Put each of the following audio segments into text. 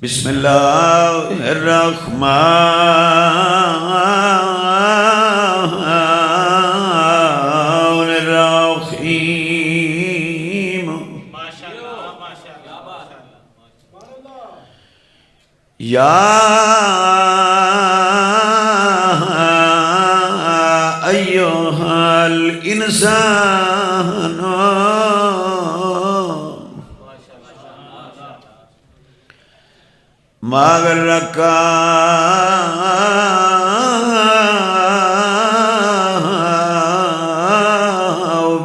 بسم اللہ الرحمن الرحیم یا ایھا الانسان ما غرک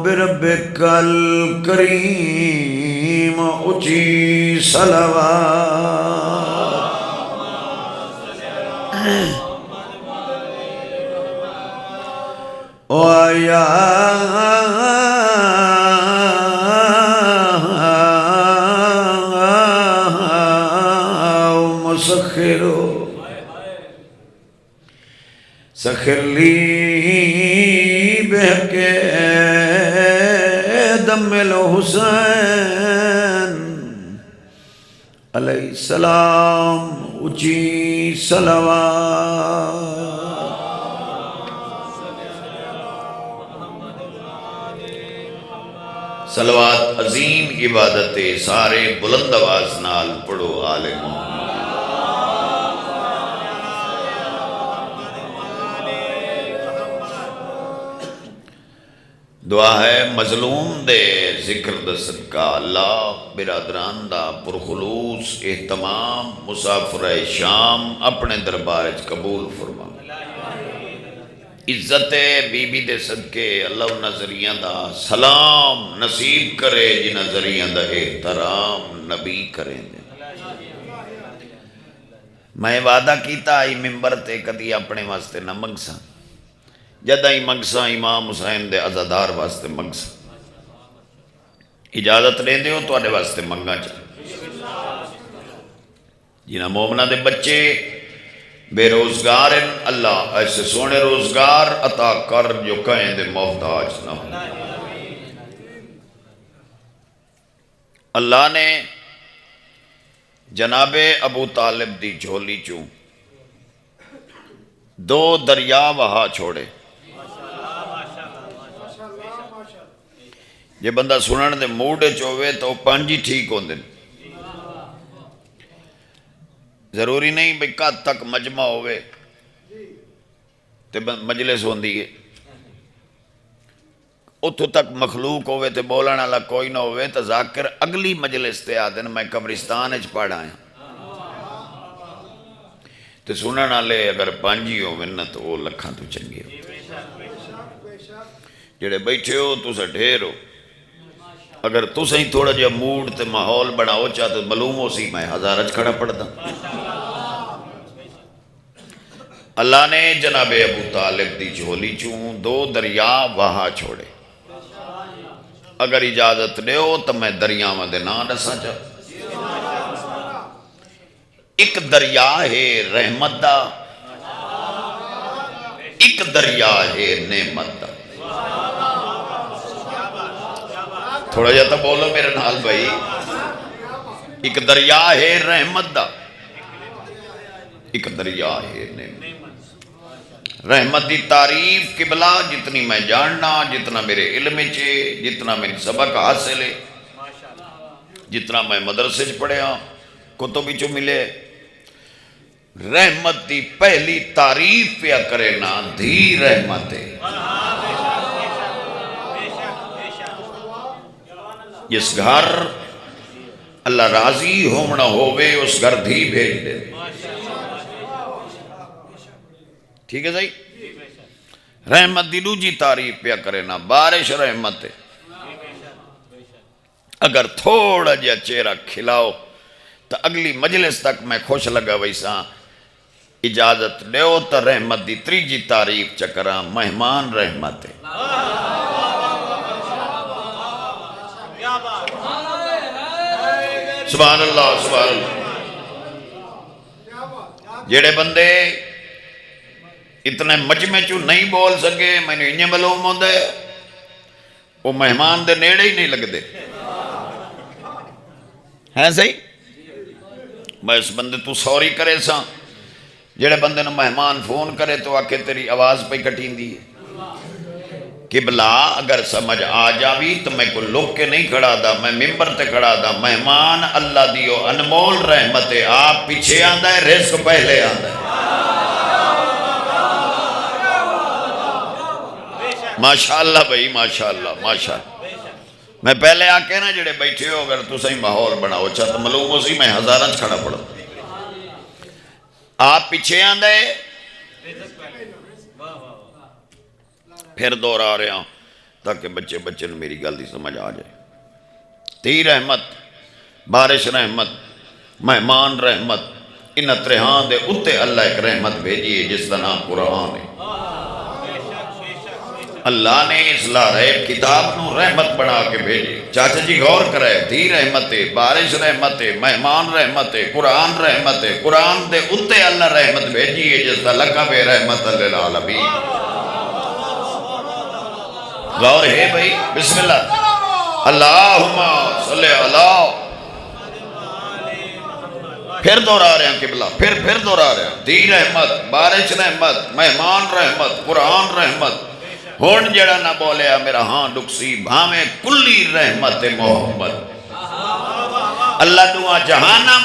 بربک الکریم اونچی صلوات او یا سخر لی بحق دم الحسین علیہ السلام اونچی صلوات صلوات عظیم عبادت سارے بلند آواز نال پڑھو آل محمد دعا ہے مظلوم دے ذکر دا صدقہ اللہ برادران دا پرخلوص اہتمام مسافر شام اپنے دربارج قبول فرما عزت بی بی دے صدقے اللہ نظریہ دا سلام نصیب کرے جی نظریہ دا احترام نبی کریں دے میں وعدہ کیتا آئی ممبر تے کدی اپنے واسطے نہ منگسا جدہ ہی منگسا امام حسین دے عزادار واسطے منگسا اجازت لے دے ہو تو آنے واسطے منگا چاہے جنہ مومنہ دے بچے بے روزگار ہیں اللہ ایسے سونے روزگار عطا کر جو کہیں دے محتاج نہ ہو اللہ نے جناب ابو طالب دی جھولی چوں 2 دریا وہاں چھوڑے یہ بندہ سنن دے موڑے چووے تو 5 ہی ٹھیک ہوں دن ضروری نہیں بھئی کہاں تک مجمع ہوئے تے مجلس ہوں دیئے اتھو تک مخلوق ہوئے تے بولن اللہ کوئی نہ ہوئے تو ذاکر اگلی مجلس تے آدن میں قبرستان اچ پڑھ آیا تے سنن آلے اگر 5 ہی ہوئے نہ تو وہ لکھاں تو چنگی ہو جڑے بیٹھے ہو تو سا ڈھیر ہو اگر تو سہی تھوڑا جا موڈ تے ماحول بناؤ چاہتے معلوم ہو سی میں ہزارج کھڑا پڑتا اللہ نے جناب ابو طالب دی جھولی چوں 2 دریا وہاں چھوڑے اگر اجازت لے ہو تو میں دریا میں دینا نسا چاہ ایک دریا ہے رحمت دا ایک دریا ہے نعمت دا تھوڑا جاتا بولو میرے نال بھائی ایک دریا ہے رحمت دا ایک دریا ہے نعمت رحمت دی تعریف قبلہ جتنی میں جاننا جتنا میرے علم چے جتنا میری سبق حاصل ہے جتنا میں مدرسے پڑھے ہاں کتبی چو ملے رحمت دی پہلی تعریف پیا کرے نا دھی رحمت ہے جس گھر اللہ راضی ہومنا ہوئے اس گھر دھی بھیج دے ٹھیک ہے صحیح رحمت دی دوجی تعریف پیا کرے نا بارش رحمت ہے اگر تھوڑا جا چہرہ کھلاؤ تو اگلی مجلس تک میں خوش لگا ویسا اجازت لیو تو رحمت دی تریجی تعریف چکرا مہمان رحمت ہے سبحان اللہ سبحان اللہ جیڑے بندے اتنے مجمع چو نہیں بول سکے میں نے انہیں معلوم ہوں دے وہ مہمان دے نیڑے ہی نہیں لگ دے ہیں صحیح میں اس بندے تو سوری کرے سا جڑے بندے نے مہمان فون کرے تو آکے تیری آواز پہ کٹین دی قبلہ اگر سمجھ آ جاوی تو میں کو لوگ کے نہیں کھڑا دا میں ممبر تے کھڑا دا مہمان اللہ دیو انمول رحمت آپ پیچھے آندہ ہے رزق پہلے آندہ ہے ماشاءاللہ بھائی ماشاءاللہ ماشاءاللہ میں پہلے آکے نا جڑے بیٹھے ہو اگر تو صحیح ماحول بناو چاہتا ملوم ہو سی میں ہزارانچ کھڑا پڑا آپ پیچھے آندہ ہے پھر دور آ رہے ہوں تاکہ بچے نے میری گل دی سمجھ آ جائے تی رحمت بارش رحمت مہمان رحمت ان ترہاں دے اتے اللہ ایک رحمت بھیجیے جس کا نام قرآن ہے اللہ نے اصلاح ریب کتاب نو رحمت بنا کے بھیجے چاچا جی غور کرے تی رحمت بارش رحمت مہمان رحمت قرآن رحمت قرآن دے اتے اللہ رحمت بھیجیے جس کا لقب رحمت للعالمین غور ہے بھئی بسم اللہ اللہم صلی اللہ پھر دور آ رہے ہیں قبلہ پھر دور آ رہے ہیں دی رحمت بارش رحمت مہمان رحمت قرآن رحمت ہون جڑا نہ بولیا میرا ہاں ڈکسی بھامیں کلی رحمت محمد اللہ دعا جہانہ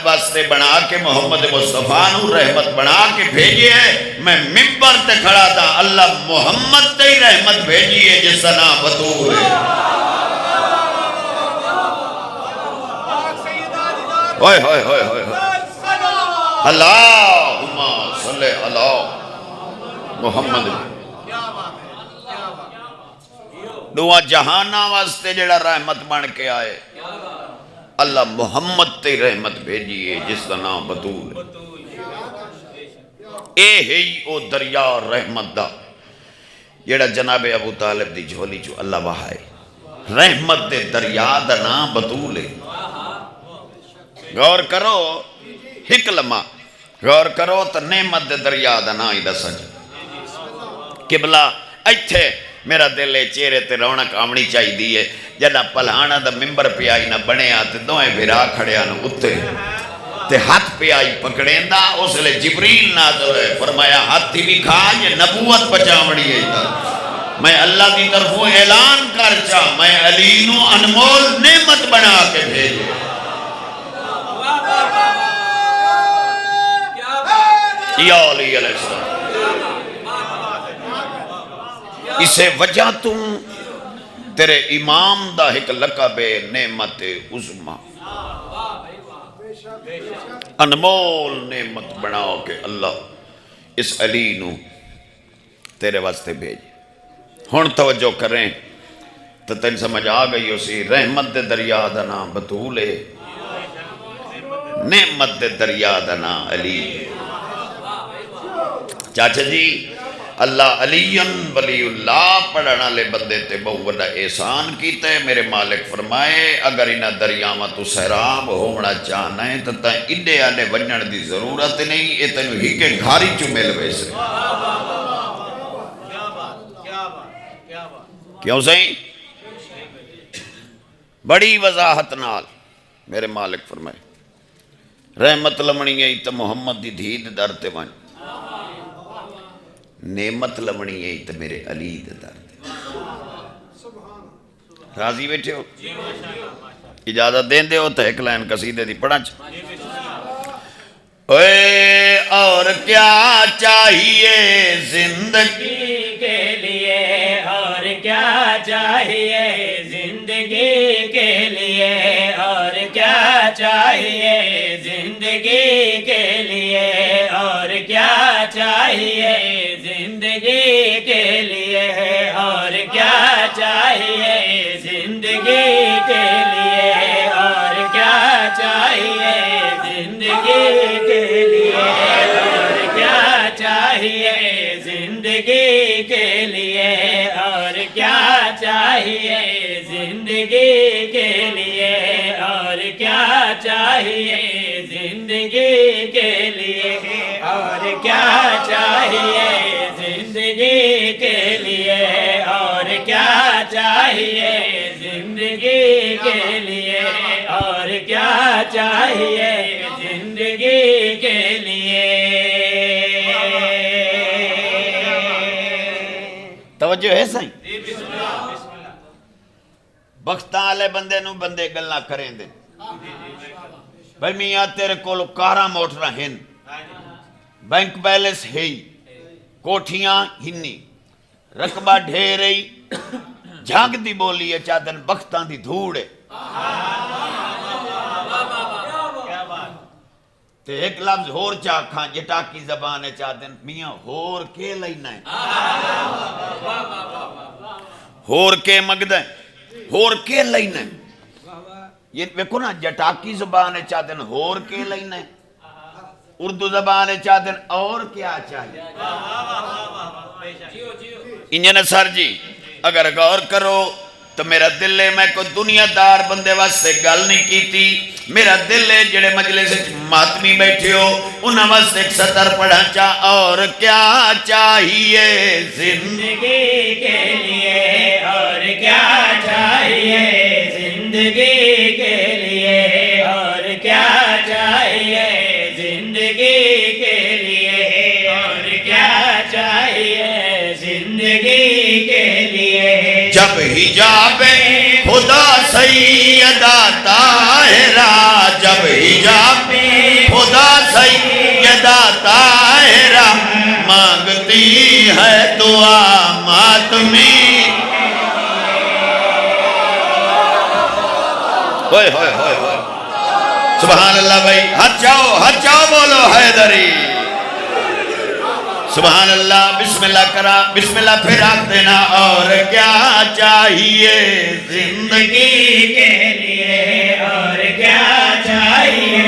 واسطے بنا کے محمد مصطفیٰ نو رحمت بنا کے بھیجئے میں ممبر تے کھڑا تھا اللہ محمد تے ہی رحمت بھیجئے جس کا نام بطول ہے ہوئے ہوئے ہوئے ہوئے اللہم صلی اللہ محمد دعا جہانہ واسطے جڑا رحمت بن کے آئے اللہ محمد تے رحمت بھیجیے جس کا نام بطول ہے اے ہی او دریا رحمت دا جڑا جناب ابو طالب دی جھولی جو اللہ وہائے رحمت دے دریا دا نام بطول ہے غور کرو ہک لمحہ غور کرو تو نعمت دے دریا دا نام ہی دا سج قبلہ ایتھے میرا دلے چہرے تے رونق آمنی چاہی دیئے جنہ پلہانا دا ممبر پہ آئی نہ بنے آتے دوئیں بھرا کھڑے آنا اتے تے ہاتھ پہ آئی پکڑیں دا اس لئے جبریل نازل ہے فرمایا ہاتھی بھی کھا یہ نبوت پچامڑی ہے میں اللہ کی طرفوں اعلان کر چاہ میں علینو انمول نعمت بنا کے بھیجے یا علیہ السلام اسے وجہ تم تیرے امام دا ایک لقب نعمت عظمہ انمول نعمت بناؤ کہ اللہ اس علی نو تیرے واسطے بھیجے ہون توجہ کریں تو تین سمجھ آ گئی اسی رحمت دے دریا دا نام بطول ہے نعمت دے دریا دا نام علی چاچا جی اللہ علیین ولی اللہ پڑھنا لے بندے تے بہو وڈا احسان کیتے میرے مالک فرمائے اگر انہا دریاما تو سیراب ہونا چاہنا ہے تو تا اڈے آنے ونجن دی ضرورت نہیں یہ تنو ہی کے گھاری چو مل ویسے کیوں سہیں بڑی وضاحت نال میرے مالک فرمائے رحمت لمنی ہے تو محمد دی دھید درتے وانج نعمت لمنی ہے تو میرے علی دے درد راضی بیٹھے ہو اجازت دین دے ہو تو ایک لائن قصیدے دی پڑھا چاہ اے اور کیا چاہیے زندگی کے لیے اور کیا چاہیے زندگی کے لیے اور کیا چاہیے زندگی کے لیے اور کیا چاہیے زندگی کے لیے اور کیا چاہیے زندگی کے لیے اور کیا چاہیے زندگی کے لیے اور کیا چاہیے زندگی کے لیے اور کیا چاہیے زندگی کے لیے اور کیا چاہیے زندگی کے لیے اور کیا چاہیے زندگی کے لیے اور کیا چاہیے زندگی کے لیے اور کیا چاہیے زندگی کے لیے. توجہ ہے سائیں. بختاں والے بندے نو بندے گلاں کریں دے بھائی میاں تیرے کولو کاراں موٹراں ہن بینک بیلنس ہے کوٹھیاں ہنی رقبہ ڈھیرئی جھاگ دی بولی ہے چادن بختان دی دھوڑے تے ایک لفظ ہور چاکھاں جٹا کی زبان ہے چادن میاں ہور کے لینا ہے ہور کے مگدہ ہے ہور کے لینا ہے یہ ویکھو نا جٹا کی زبان ہے چادن ہور کے لینا ہے اردو زبان ہے چادن اور کیا چاہیے. انجن سر جی اگر غور کرو تو میرا دل ہے میں کوئی دنیا دار بندے واسطے گل نہیں کیتی میرا دل ہے جڑے مجلس ماتمی بیٹھے ہو انہاں واسطے ایک سطر پڑھا چاہ اور کیا چاہیے زندگی کے لیے اور کیا چاہیے زندگی کے لیے اور کیا چاہیے زندگی کے لیے اور کیا چاہیے زندگی کے لیے. جب حجاب خدا سیدہ طاہرہ جب حجاب خدا سیدہ طاہرہ مانگتی ہے دعا ماتمی ہوئے ہوئے ہوئے ہوئے سبحان اللہ بھائی ہاتھ چاہو بولو حیدری سبحان اللہ بسم اللہ کرا بسم اللہ پھر آگ دینا اور کیا چاہیے زندگی کے لیے اور کیا چاہیے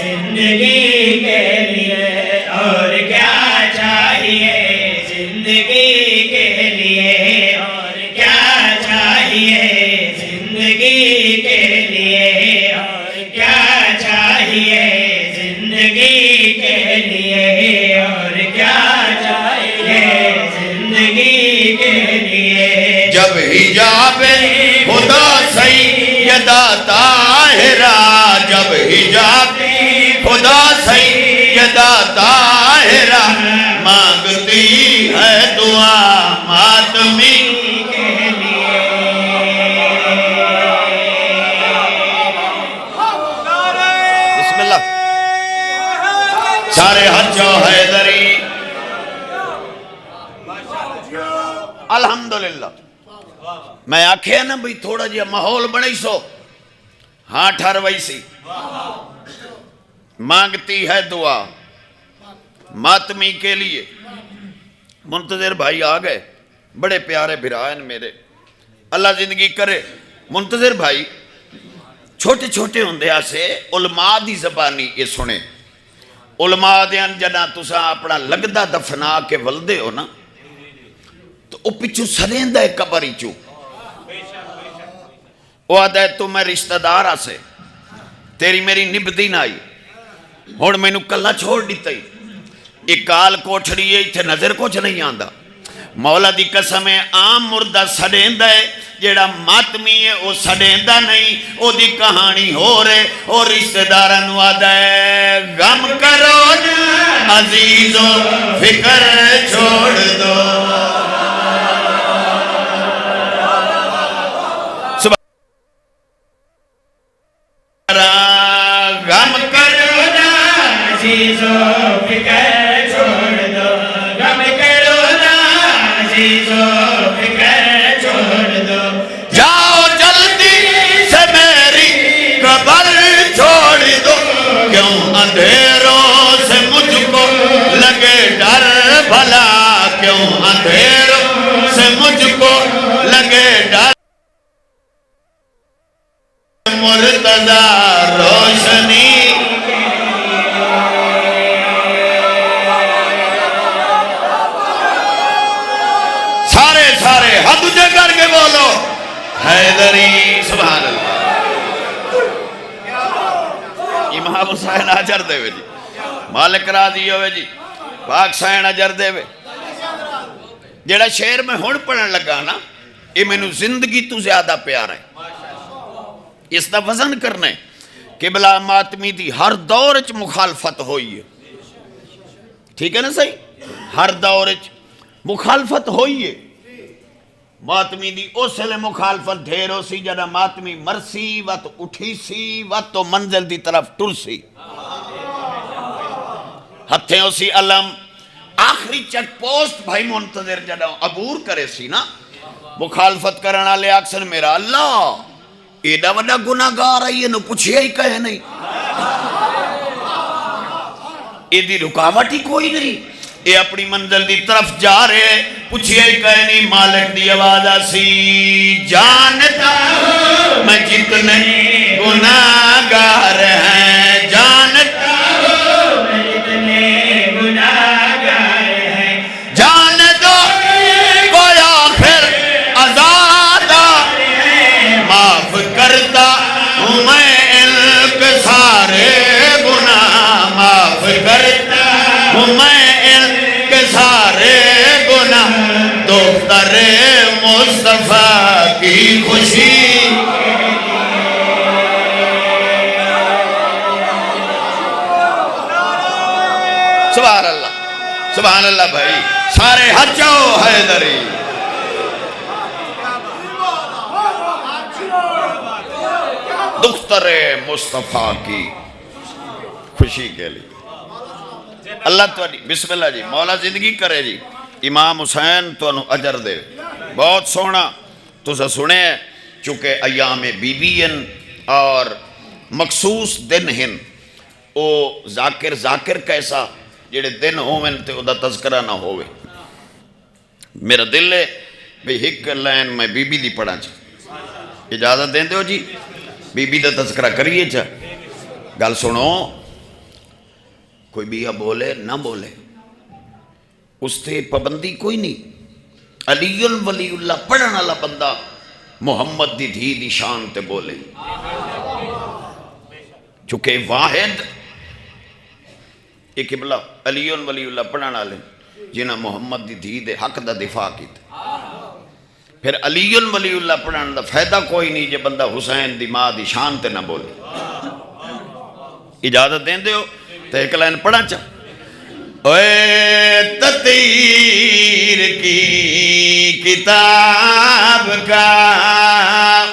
زندگی کے لیے اور کیا چاہیے زندگی کے لیے اور کیا چاہیے زندگی کے لیے اور کیا چاہیے زندگی کے لیے اور کیا چاہیے زندگی کے لیے. جب حجاب خدا سیدہ طاہرہ جب حجاب خدا سیدہ طاہرہ مانگتی ہے دعا ماتمی کے لیے. بسم اللہ سارے حجو حیدری الحمدللہ میں آکھے نا بھئی تھوڑا جیا ماحول بڑی سو ہاں ٹھر وئی سی مانگتی ہے دعا ماتمی کے لیے. منتظر بھائی آگئے بڑے پیارے بھرائن میرے اللہ زندگی کرے. منتظر بھائی چھوٹے چھوٹے ہوندے سے علماء دی زبانی یہ سنے علماء دیاں جنا تسا اپنا لگدہ دفنا کے ولدے ہو نا تو او پچھو سریندہ ہے قبری چو وہ آدھا ہے تو میں رشتہ دارہ سے تیری میری نبدی نہ آئی ہوڑ میں نو کلہ چھوڑ دیتا ہی ایک کال کوٹھڑی ہے تھے نظر کچھ نہیں آندہ مولا دی قسم ہے عام مردہ سڑیندہ ہے جیڑا ماتمی ہے وہ سڑیندہ نہیں وہ دی کہانی ہو رہے اور رشتہ دارہ نو آدھا ہے غم کرو نا عزیزو فکر چھوڑ دو غم کرو نا عزیزو فکر چھوڑ دو غم کرو نا عزیزو فکر چھوڑ دو جاؤ جلدی سے میری قبر چھوڑ دو کیوں اندھیروں سے مجھ کو لگے ڈر بھلا کیوں اندھیروں سے مجھ کو لگے ڈر مرتضی روشنی سارے حد اجے کر کے بولو حیدری سبحان اللہ. امام حسین اجر دے وے جی مالک راضی ہوئے جی پاک سین اجر دے وے جیڑا شعر میں ہن پڑھن لگا نا یہ میں نو زندگی تو زیادہ پیار ہے اس دا وزن کرنے قبلہ ماتمی دی ہر دور چ مخالفت ہوئی ہے، ٹھیک ہے نا صحیح، ہر دور چ مخالفت ہوئی ہے، ماتمی دی اس لئے مخالفت ڈھیر ہو سی جڑا ماتمی مرسی وقت اٹھی سی وقت تو منزل دی طرف ٹر سی، ہتھیں ہو سی علم آخری چیک پوسٹ بھائی منتظر جڑا عبور کرے سی نا، مخالفت کرنا لے اکثر میرا اللہ ایڈا وڈا گناہگار آئی ہے نو پوچھے ہی کہے نہیں، ایدی رکاوٹ ہی کوئی نہیں، اے اپنی منزل دی طرف جا رہے پوچھے ہی کہے نہیں، مالک دی آواز آسی جانتا ہوں میں جتنے گناہگار ہیں، جانتا ہوں میں جتنے گناہگار ہیں، جان دو کوئی آخر آزادہ معاف کرتا ہوں میں ان کے سارے گناہ، معاف کرتا ہوں میں ان کے سارے گناہ، دختر مصطفیٰ کی خوشی سبحان اللہ، سبحان اللہ بھائی، سارے حجو حیدری دختر مصطفیٰ کی خوشی کے لیے اللہ تعالی بسم اللہ جی، مولا زندگی کرے جی، امام حسین تو انہوں اجر دے، بہت سونا تو سنے چونکہ ایام بی بی ان اور مخصوص دن ہن، او ذاکر کیسا جڑے دن ہوئے تے او دا تذکرہ نہ ہوئے، میرا دل ہے بھی ہک لین میں بی بی دی پڑھا چاہ، اجازت دیں دے ہو جی، بی بی دا تذکرہ کریے چاہ، گل سنو کوئی بھی بولے نہ بولے اس تے پابندی کوئی نہیں، علی ولی اللہ پڑھن والا بندہ محمد دی دھی دی شان تے بولے، چونکہ واحد ایک قبلہ علی ولی اللہ پڑھن والے جنہاں محمد دی دھی دے حق دا دفاع کیتا، پھر علی ولی اللہ پڑھن دا فائدہ کوئی نہیں جے بندہ حسین دی ماں دی شان تے نہ بولے، اجازت دیں دے ہو تو ایک لائن پڑھا چاہ، اے تطہیر کی کتاب کا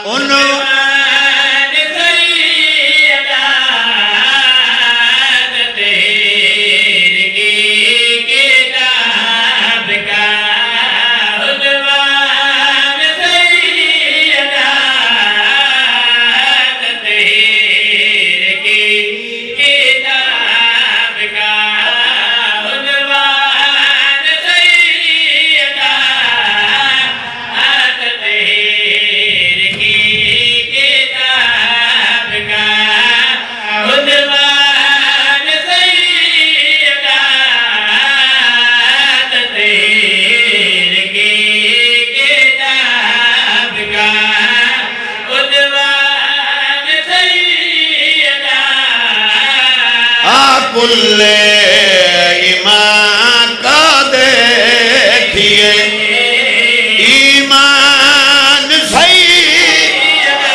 عنوان سیدہ، تطہیر کی کتاب کا عنوان سیدہ، تطہیر کی کتاب کا عنوان سیدہ، تطہیر کی کتاب کا عنوان سیدہ، تطہیر کی کتاب کا عنوان سیدہ، کل ایمان کا دیکھیے ایمان سیدہ، کل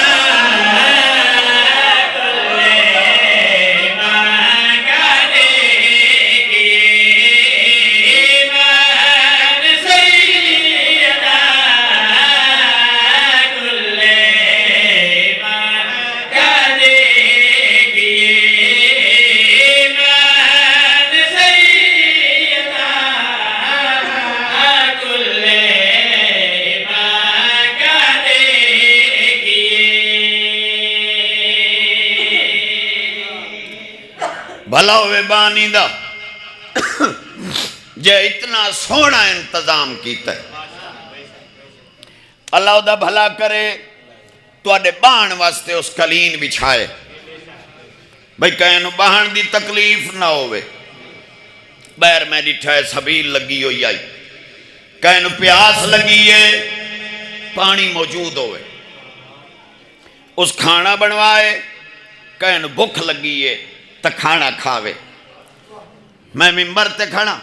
ایمان کا دیکھیے ایمان سیدہ، کل ایمان کا دیکھیے ایمان سیدہ، کل ایمان کا دیکھیے، بھلا ہوئے بانی دا جے اتنا سونا انتظام کیتا ہے، اللہ دا بھلا کرے تو اڈے بان واسطے اس کلین بچھائے، بھئی کہنو بہن دی تکلیف نہ ہوئے، بیر میں ڈٹھائے سبیل لگی ہوئی آئی، کہنو پیاس لگی ہے پانی موجود ہوئے، اس کھانا بنوائے، کہنو بھوک لگی ہے تا کھانا کھاوے، میں ممبر تے کھانا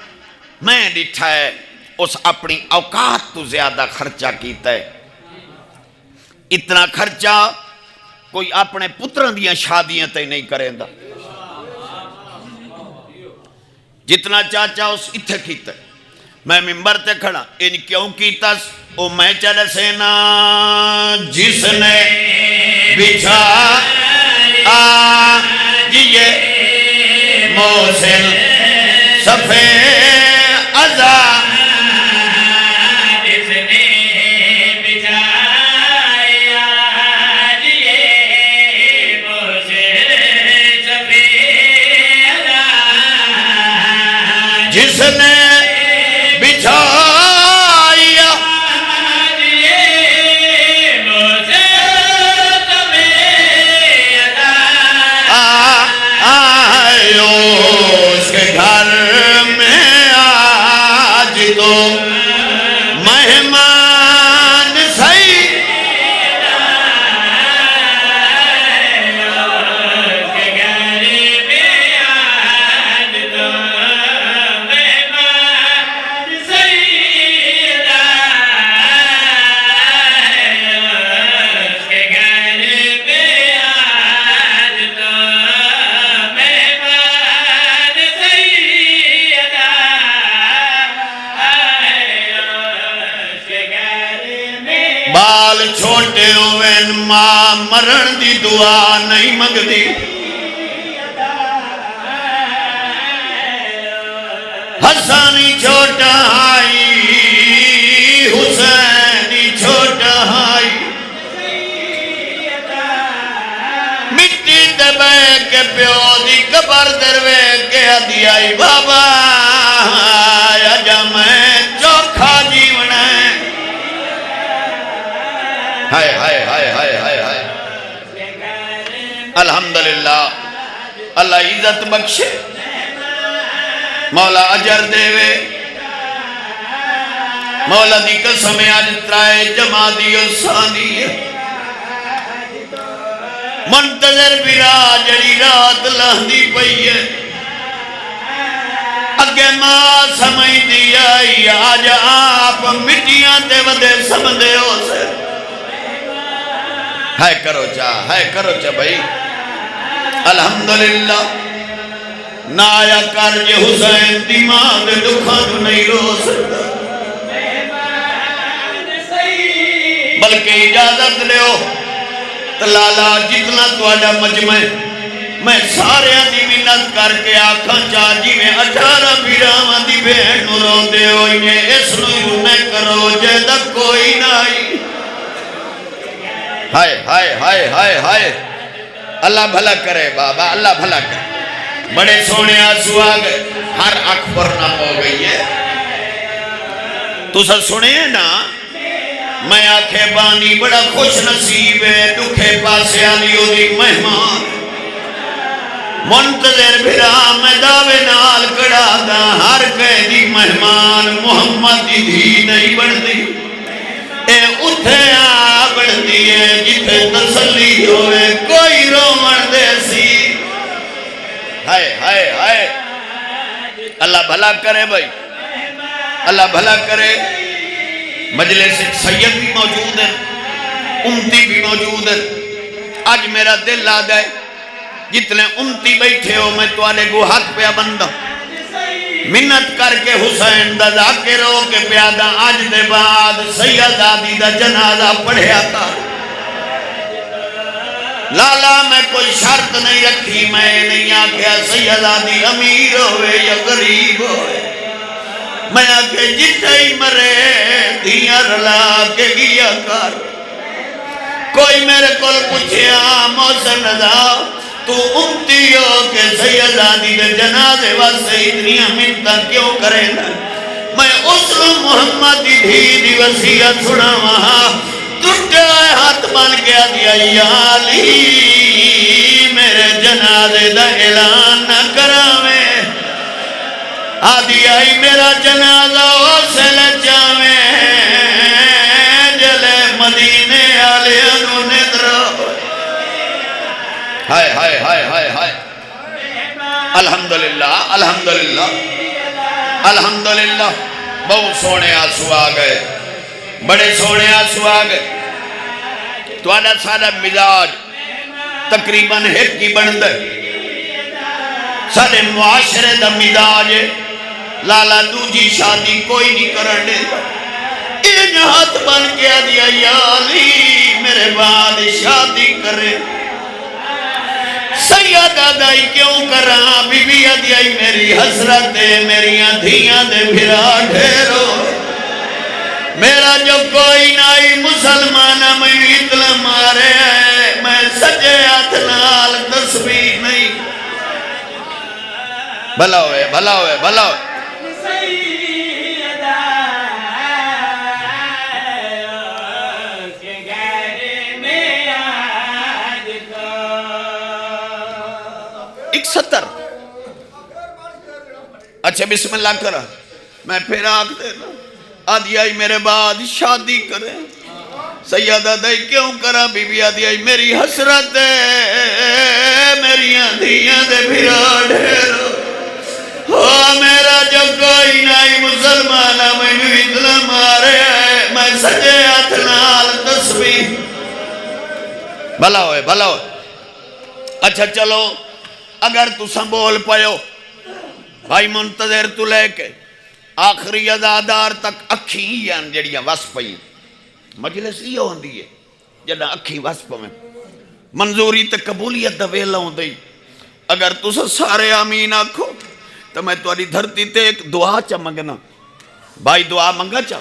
میں ڈٹھائے اس اپنی اوقات تو زیادہ خرچہ کیتا ہے، اتنا خرچہ کوئی اپنے پتران دیاں شادیاں تے نہیں کریں دا جتنا چاچا اس اتھے کیتا ہے میں ممبر تے کھڑا ان کیوں کیتا او میں چلے سینا جس نے بچھا آجیے موسل صفے ازا جس نے بچھایا آجیے موسل صفے ازا جس نے بال چھوٹے ہوئے ماں مرن دی دعا نہیں منگدی حسانی چھوٹا آئی حسینی چھوٹا آئی مٹی دبے کے پیو دی قبر دروے کے ہدی آئی بابا آیا جا میں چوکھا جیون ہے ہائے ہائے ہائے ہائے ہائے ہائے الحمدللہ اللہ عزت بخشے مولا اجر دے وے مولا دی قسم آج ترائے جمع دیو ثانی منتظر برا جڑی رات لہندی پئی ہے اگے ماں سمجھ دی آئی آج آپ مٹیاں تے ودے سمدے ہو سے ہے کرو چا بھائی الحمدللہ نایا کر یہ حسین دماغ دکھا جو نہیں رو سکتا بلکہ اجازت لے ہو تلالا جتنا توڑا مجمع میں سارے دی منت کر کے آنکھاں چاجی میں 18 بیراواں دی بہن نوروں دے ہوئیے اس نونے کرو جیدہ کوئی نائی ہائے ہائے ہائے ہائے ہائے اللہ بھلا کرے بابا اللہ بھلا کرے بڑے سونے آنسو آگئے ہر اکبر نہ ہو گئی ہے تو سر سنے ہیں نا میں آنکھیں بانی بڑا خوش نصیب ہے دکھے پاسے آلیوں دی مہمان منتظر بھرا میں دعوے نال کڑا دا ہر قیدی مہمان محمد دی دھی نہیں بڑھ دی اے اتھے آبڑ دیئے جتے تسلی ہوئے کوئی رومن دے سی ہائے ہائے ہائے اللہ بھلا کرے بھائی اللہ بھلا کرے مجلس سید بھی موجود ہے امتی بھی موجود ہے آج میرا دل آدھا ہے جتنے امتی بیٹھے ہو میں توالے کو حق پہ بندہ منت کر کے حسین دا ذاکر ہو کے پیادہ آج دے بعد سید آدھی دا جنازہ پڑھے آتا لالا میں کوئی شرط نہیں رکھی میں نہیں آکھیا سید آدھی امیر ہوئے یا غریب ہوئے میں آکھے جتے ہی مرے دیا رلا کے گیا کر کوئی میرے کل پوچھیا موسن رضا تو امتی ہو کہ سید آدھی دے جنازے واسے اتنی منتاں کیوں کرے نا میں اسلو محمد دی وسیعت سنا وہاں ٹوٹے آئے ہاتھ بن گیا دیا یا علی میرے جنازے دا اعلان نہ کراویں آدھی آئی میرا جنازہ اسے لچاویں جلے مدینے آلے انہوں درو ہائے ہائے ہائے ہائے ہائے الحمدللہ الحمدللہ الحمدللہ بہت سونے آنسو آگئے بڑے سونے آنسو آگئے تو آنا سارا مزاج تقریباً ایک کی بندہ سارے معاشرے دا مزاج لالا دوجی شادی کوئی نہیں کرنے این ہاتھ بن کے دیا یا علی میرے بعد شادی کرے سیدہ دائی کیوں کراں بی بی ادیائی میری حسرت ہے میری دھیاں دے بھرا ڈھیرو میرا جو کوئی نائی مسلمانہ میں اتنا مارے ہے میں سجے ہاتھ نال تسبیح نہیں بھلا ہوئے بھلا ہوئے بھلا ہوئے ایک 70 اچھا بسم اللہ کرا میں پھر آگ دینا آدھی آئی میرے بعد شادی کرے سیدہ دائی کیوں کرا بی بی آدھی آئی میری حسرت ہے میری آدھیاں دے بھرا ڈھیرو میرا جو کوئی نائی مسلمانہ میں اتنا مارے ہے میں سجے ہاتھ نال تسبیح بھلا ہوئے بھلا ہوئے اچھا چلو اگر تو سنبول پایو بھائی منتظر تو لے کے آخری ازادار تک اکھیں جڑیاں وصف پئی مجلس یہ ہوندی ہے جڑا اکھیں وصف میں منظوری تے قبولیت دا ویلا ہوندی اگر تسا سارے آمین آکھو تو میں تمہاری دھرتی تے ایک دعا چا منگنا بھائی دعا منگا چا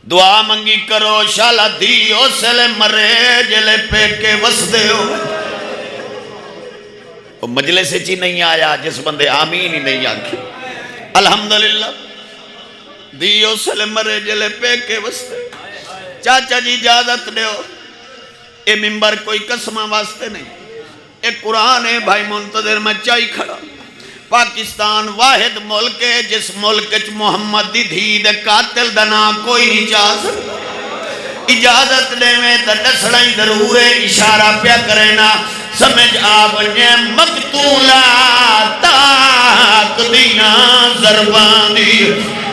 دعا منگی کرو شالا دیو سلے مرے جلے پہ کے وسدے ہو مجلس چی نہیں آیا جس بندے آمین ہی نہیں آنکھی الحمدللہ دیو سلے مرے جلے پہ کے وسدے چاچا جی اجازت دے ہو اے ممبر کوئی قسمہ واسطے نہیں اے قرآن ہے بھائی منتظر میں چاہی کھڑا پاکستان واحد ملک ہے جس ملک محمد دی دھی دے قاتل دنا کوئی نہیں چاہ سکتا اجازت دے میں تا ڈسڑائی ضرور ہے اشارہ پیا کرنا سمجھ آپ نے مقتولہ تاک دینا ضربان دی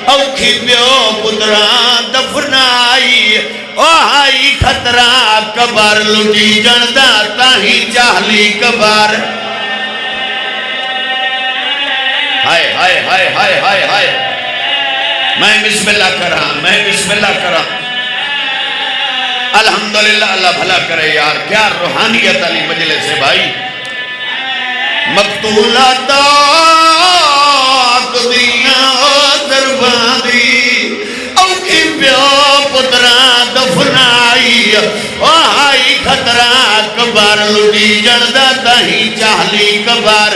اوکھی پیو پدران دفنائی اوہائی خطرہ کبار لٹی جندہ تاہی چاہلی کبار ہائے ہائے ہائے ہائے ہائے ہائے میں بسم اللہ کرا الحمدللہ اللہ بھلا کرے یار کیا روحانیت علی مجلس ہے بھائی مقتولہ تاک دیاں دربادی اوکی پیو پتران دفنائی آئی خطرہ کبار لٹی جندہ تاہی چاہلی کبار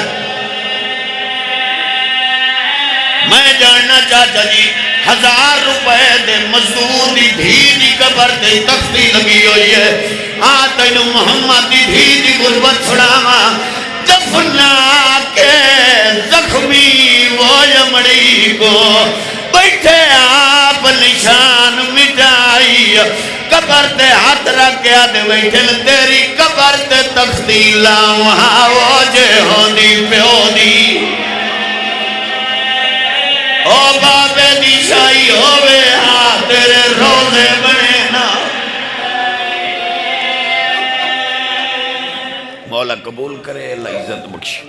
میں جاننا چاہتا جی 1000 روپے دے مزدور دی دھی دی قبر دے تختی لگی ہوئی ہے آتین محمد دی دھی دی غربت چھڑاما دفنا کے زخمی وہ یمڑی کو بیٹھے آپ نشان مٹائی قبر دے ہاتھ رکھ کے آدھے بیٹھے تیری قبر دے تختی لاؤں وہ جے ہوندی پیو دی او بابے دی شاہی ہوئے ہاں تیرے روزے بنے نا مولا قبول کرے اللہ عزت بخش